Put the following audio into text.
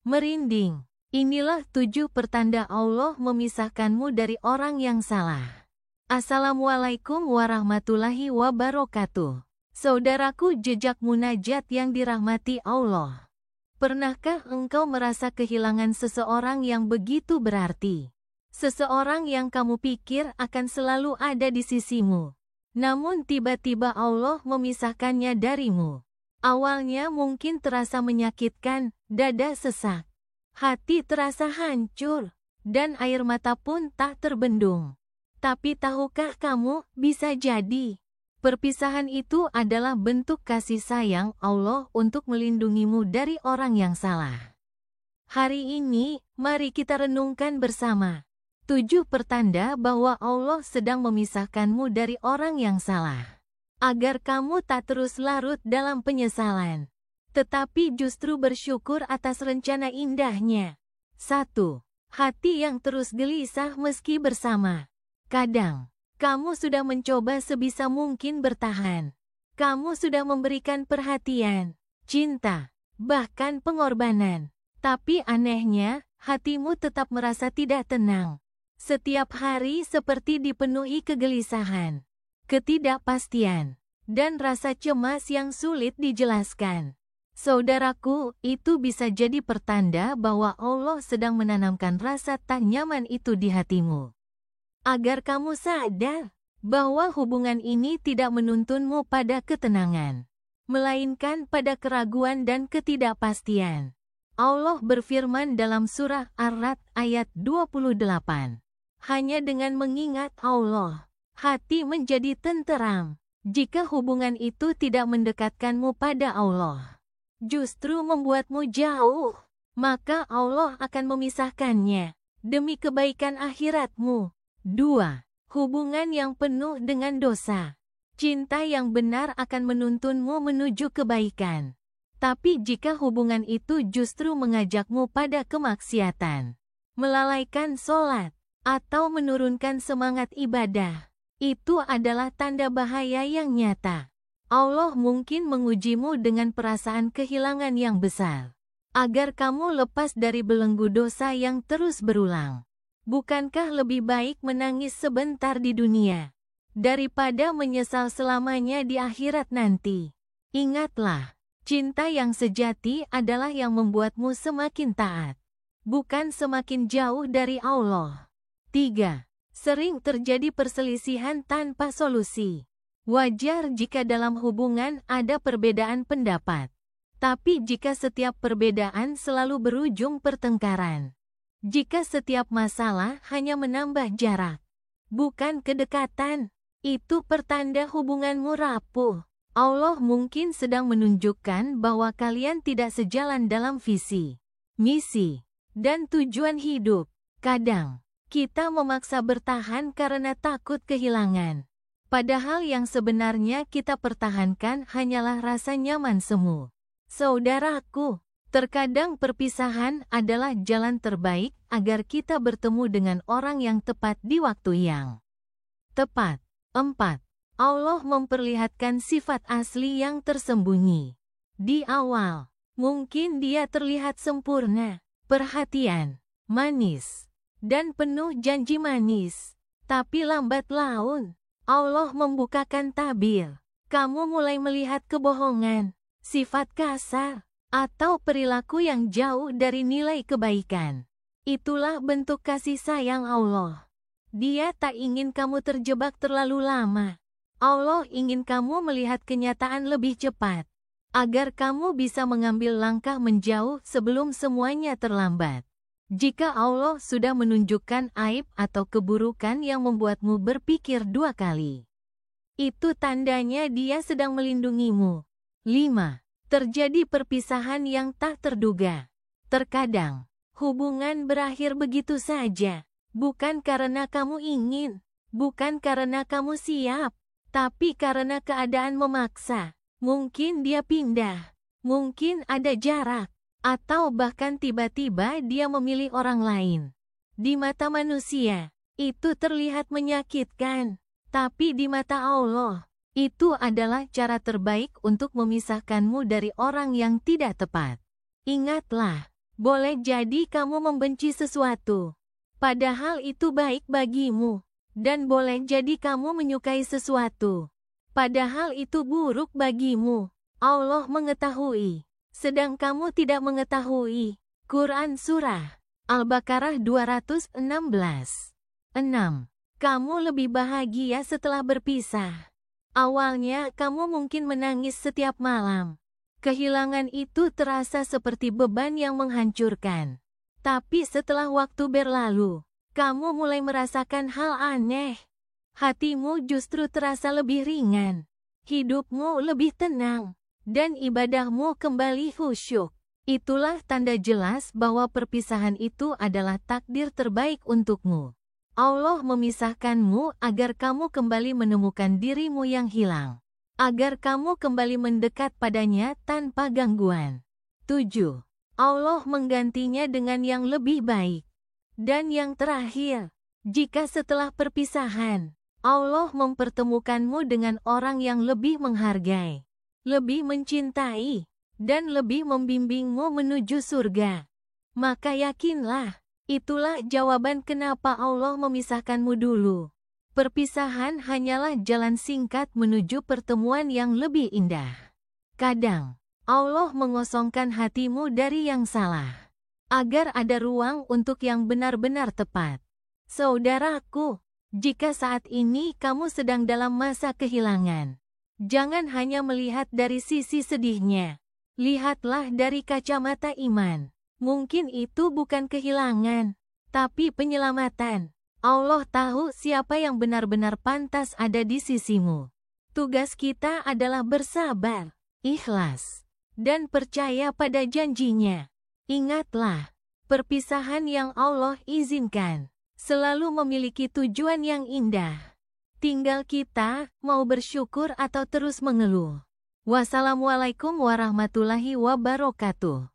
merinding. Inilah 7 pertanda Allah memisahkanmu dari orang yang salah. Assalamualaikum warahmatullahi wabarakatuh. Saudaraku jejak munajat yang dirahmati Allah. Pernahkah engkau merasa kehilangan seseorang yang begitu berarti? Seseorang yang kamu pikir akan selalu ada di sisimu. Namun tiba-tiba Allah memisahkannya darimu. Awalnya mungkin terasa menyakitkan, dada sesak, hati terasa hancur, dan air mata pun tak terbendung. Tapi tahukah kamu, bisa jadi perpisahan itu adalah bentuk kasih sayang Allah untuk melindungimu dari orang yang salah. Hari ini, mari kita renungkan bersama 7 pertanda bahwa Allah sedang memisahkanmu dari orang yang salah. Agar kamu tak terus larut dalam penyesalan, tetapi justru bersyukur atas rencana indahnya. 1. Hati yang terus gelisah meski bersama. Kadang, kamu sudah mencoba sebisa mungkin bertahan. Kamu sudah memberikan perhatian, cinta, bahkan pengorbanan. Tapi anehnya, hatimu tetap merasa tidak tenang. Setiap hari seperti dipenuhi kegelisahan, ketidakpastian, dan rasa cemas yang sulit dijelaskan. Saudaraku, itu bisa jadi pertanda bahwa Allah sedang menanamkan rasa tak nyaman itu di hatimu. Agar kamu sadar bahwa hubungan ini tidak menuntunmu pada ketenangan, melainkan pada keraguan dan ketidakpastian. Allah berfirman dalam surah Ar-Ra'd ayat 28. Hanya dengan mengingat Allah, hati menjadi tenteram. Jika hubungan itu tidak mendekatkanmu pada Allah, justru membuatmu jauh, maka Allah akan memisahkannya demi kebaikan akhiratmu. 2. Hubungan yang penuh dengan dosa. Cinta yang benar akan menuntunmu menuju kebaikan. Tapi jika hubungan itu justru mengajakmu pada kemaksiatan, melalaikan sholat, atau menurunkan semangat ibadah, itu adalah tanda bahaya yang nyata. Allah mungkin mengujimu dengan perasaan kehilangan yang besar, agar kamu lepas dari belenggu dosa yang terus berulang. Bukankah lebih baik menangis sebentar di dunia, daripada menyesal selamanya di akhirat nanti? Ingatlah, cinta yang sejati adalah yang membuatmu semakin taat, bukan semakin jauh dari Allah. 3. Sering terjadi perselisihan tanpa solusi. Wajar jika dalam hubungan ada perbedaan pendapat. Tapi jika setiap perbedaan selalu berujung pertengkaran, jika setiap masalah hanya menambah jarak, bukan kedekatan, itu pertanda hubunganmu rapuh. Allah mungkin sedang menunjukkan bahwa kalian tidak sejalan dalam visi, misi, dan tujuan hidup. Kadang, kita memaksa bertahan karena takut kehilangan. Padahal yang sebenarnya kita pertahankan hanyalah rasa nyaman semu. Saudaraku, terkadang perpisahan adalah jalan terbaik agar kita bertemu dengan orang yang tepat di waktu yang tepat. 4. Allah memperlihatkan sifat asli yang tersembunyi. Di awal, mungkin dia terlihat sempurna, perhatian, manis, dan penuh janji manis. Tapi lambat laun, Allah membukakan tabir. Kamu mulai melihat kebohongan, sifat kasar, atau perilaku yang jauh dari nilai kebaikan. Itulah bentuk kasih sayang Allah. Dia tak ingin kamu terjebak terlalu lama. Allah ingin kamu melihat kenyataan lebih cepat, agar kamu bisa mengambil langkah menjauh sebelum semuanya terlambat. Jika Allah sudah menunjukkan aib atau keburukan yang membuatmu berpikir 2 kali, itu tandanya Dia sedang melindungimu. 5. Terjadi perpisahan yang tak terduga. Terkadang, hubungan berakhir begitu saja, bukan karena kamu ingin, bukan karena kamu siap, tapi karena keadaan memaksa. Mungkin dia pindah, mungkin ada jarak, atau bahkan tiba-tiba dia memilih orang lain. Di mata manusia, itu terlihat menyakitkan, tapi di mata Allah, itu adalah cara terbaik untuk memisahkanmu dari orang yang tidak tepat. Ingatlah, Boleh jadi kamu membenci sesuatu, padahal itu baik bagimu. Dan boleh jadi kamu menyukai sesuatu, padahal itu buruk bagimu. Allah mengetahui, sedang kamu tidak mengetahui. Quran Surah Al-Baqarah 216. 6. Kamu lebih bahagia setelah berpisah. Awalnya kamu mungkin menangis setiap malam. Kehilangan itu terasa seperti beban yang menghancurkan. Tapi setelah waktu berlalu, kamu mulai merasakan hal aneh. Hatimu justru terasa lebih ringan. Hidupmu lebih tenang. Dan ibadahmu kembali khusyuk. Itulah tanda jelas bahwa perpisahan itu adalah takdir terbaik untukmu. Allah memisahkanmu agar kamu kembali menemukan dirimu yang hilang. Agar kamu kembali mendekat padanya tanpa gangguan. 7. Allah menggantinya dengan yang lebih baik. Dan yang terakhir, jika setelah perpisahan, Allah mempertemukanmu dengan orang yang lebih menghargai, lebih mencintai, dan lebih membimbingmu menuju surga, maka yakinlah, itulah jawaban kenapa Allah memisahkanmu dulu. Perpisahan hanyalah jalan singkat menuju pertemuan yang lebih indah. Kadang, Allah mengosongkan hatimu dari yang salah, agar ada ruang untuk yang benar-benar tepat. Saudaraku, jika saat ini kamu sedang dalam masa kehilangan, jangan hanya melihat dari sisi sedihnya. Lihatlah dari kacamata iman. Mungkin itu bukan kehilangan, tapi penyelamatan. Allah tahu siapa yang benar-benar pantas ada di sisimu. Tugas kita adalah bersabar, ikhlas, dan percaya pada janjinya. Ingatlah, perpisahan yang Allah izinkan selalu memiliki tujuan yang indah. Tinggal kita mau bersyukur atau terus mengeluh. Wassalamualaikum warahmatullahi wabarakatuh.